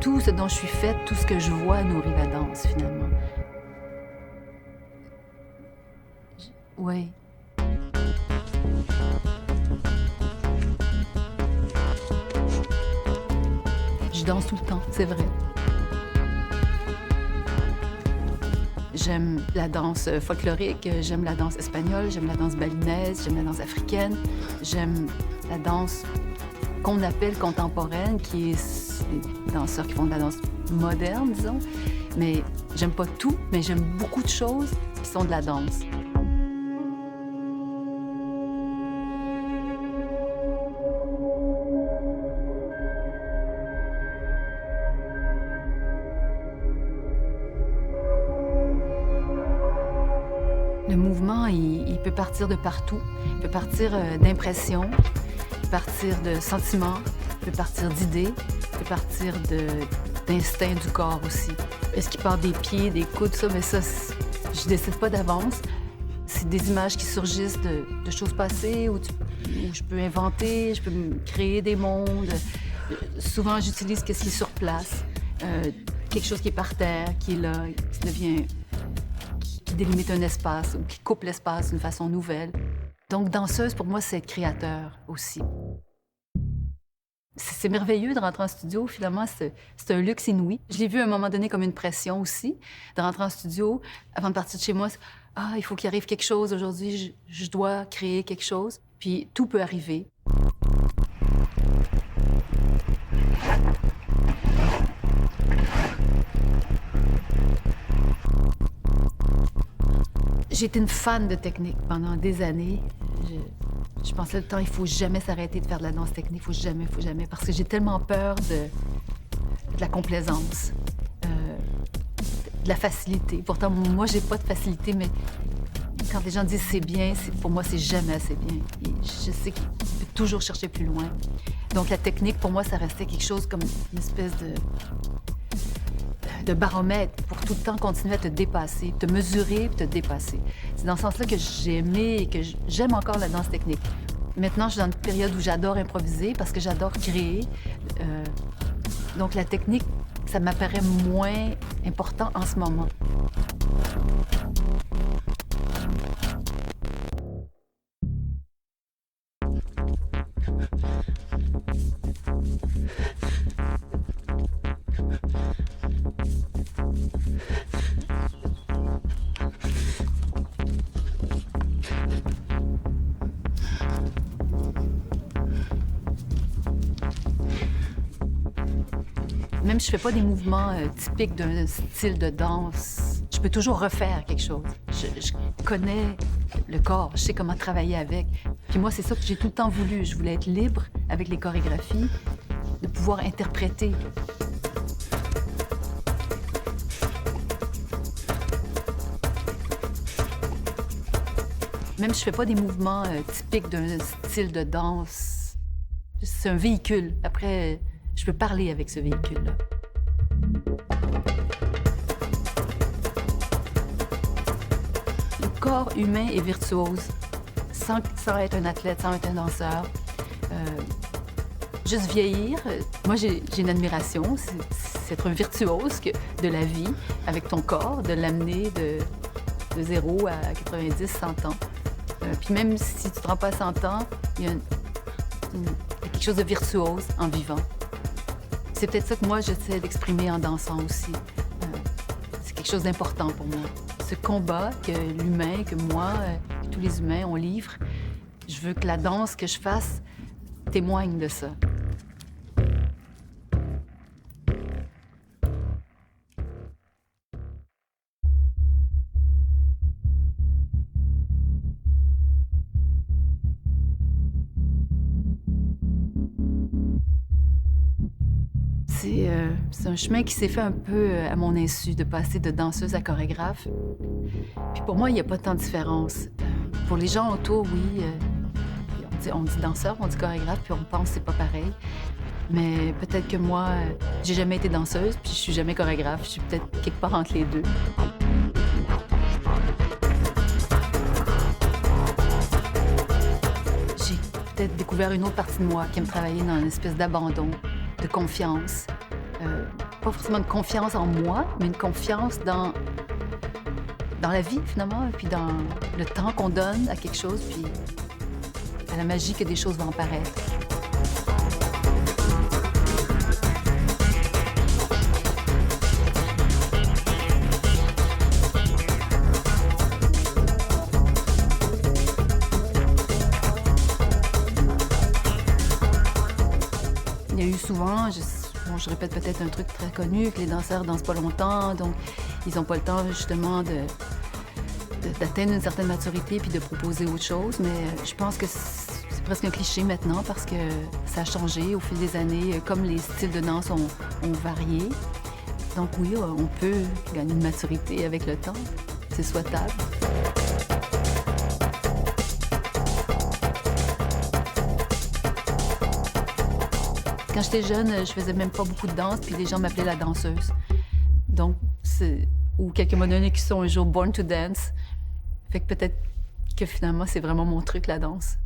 Tout ce dont je suis faite, tout ce que je vois nourrit la danse, finalement. Oui. Je danse tout le temps, c'est vrai. J'aime la danse folklorique, j'aime la danse espagnole, j'aime la danse balinaise, j'aime la danse africaine, j'aime la danse qu'on appelle contemporaine, qui est les danseurs qui font de la danse moderne, disons. Mais j'aime pas tout, mais j'aime beaucoup de choses qui sont de la danse. Le mouvement, il peut partir de partout. Il peut partir d'impressions, il peut partir de sentiments, il peut partir d'idées, il peut partir d'instinct du corps aussi. Est-ce qu'il part des pieds, des coudes, ça? Mais ça, je décide pas d'avance. C'est des images qui surgissent de choses passées où je peux inventer, je peux créer des mondes. Souvent, j'utilise ce qui est sur place, quelque chose qui est par terre, qui est là, qui devient... qui délimite un espace ou qui coupe l'espace d'une façon nouvelle. Donc, danseuse, pour moi, c'est être créateur aussi. C'est merveilleux de rentrer en studio, finalement, c'est un luxe inouï. Je l'ai vu à un moment donné comme une pression aussi, de rentrer en studio, avant de partir de chez moi. Ah, il faut qu'il arrive quelque chose aujourd'hui, je dois créer quelque chose. Puis tout peut arriver. J'ai été une fan de technique pendant des années. Je pensais le temps, il faut jamais s'arrêter de faire de la danse technique, il faut jamais, parce que j'ai tellement peur de la complaisance, de la facilité. Pourtant, moi, j'ai pas de facilité, mais quand les gens disent c'est bien, pour moi, c'est jamais assez bien. Et je sais qu'il peut toujours chercher plus loin. Donc, la technique, pour moi, ça restait quelque chose comme une espèce de baromètre pour tout le temps continuer à te dépasser, te mesurer et te dépasser. C'est dans ce sens-là que j'ai aimé et que j'aime encore la danse technique. Maintenant, je suis dans une période où j'adore improviser parce que j'adore créer. Donc, la technique, ça m'apparaît moins important en ce moment. Même si je fais pas des mouvements typiques d'un style de danse, je peux toujours refaire quelque chose. Je connais le corps, je sais comment travailler avec. Puis moi, c'est ça que j'ai tout le temps voulu. Je voulais être libre avec les chorégraphies, de pouvoir interpréter. Même si je fais pas des mouvements typiques d'un style de danse, c'est un véhicule. Après, je peux parler avec ce véhicule-là. Le corps humain est virtuose, sans être un athlète, sans être un danseur. Juste vieillir, moi j'ai une admiration, c'est être un virtuose de la vie avec ton corps, de l'amener de 0 à 90, 100 ans. Puis même si tu ne te rends pas à 100 ans, il y a quelque chose de virtuose en vivant. C'est peut-être ça que moi, j'essaie d'exprimer en dansant aussi. C'est quelque chose d'important pour moi. Ce combat que l'humain, que moi, tous les humains, on livre, je veux que la danse que je fasse témoigne de ça. C'est un chemin qui s'est fait un peu à mon insu, de passer de danseuse à chorégraphe. Puis pour moi, il n'y a pas tant de différence. Pour les gens autour, oui, on dit danseur, on dit chorégraphe, puis on pense que c'est pas pareil. Mais peut-être que moi, j'ai jamais été danseuse, puis je suis jamais chorégraphe. Je suis peut-être quelque part entre les deux. J'ai peut-être découvert une autre partie de moi qui aime travailler dans une espèce d'abandon, de confiance. pas forcément une confiance en moi, mais une confiance dans la vie, finalement, et puis dans le temps qu'on donne à quelque chose, puis à la magie que des choses vont apparaître. Il y a eu souvent, je répète peut-être un truc très connu, que les danseurs dansent pas longtemps, donc ils n'ont pas le temps justement d'atteindre une certaine maturité puis de proposer autre chose. Mais je pense que c'est presque un cliché maintenant parce que ça a changé au fil des années, comme les styles de danse ont varié. Donc oui, on peut gagner une maturité avec le temps. C'est souhaitable. Quand j'étais jeune, je faisais même pas beaucoup de danse, puis les gens m'appelaient la danseuse. Donc, ou quelqu'un m'a donné qui sont un jour born to dance. Fait que peut-être que finalement, c'est vraiment mon truc, la danse.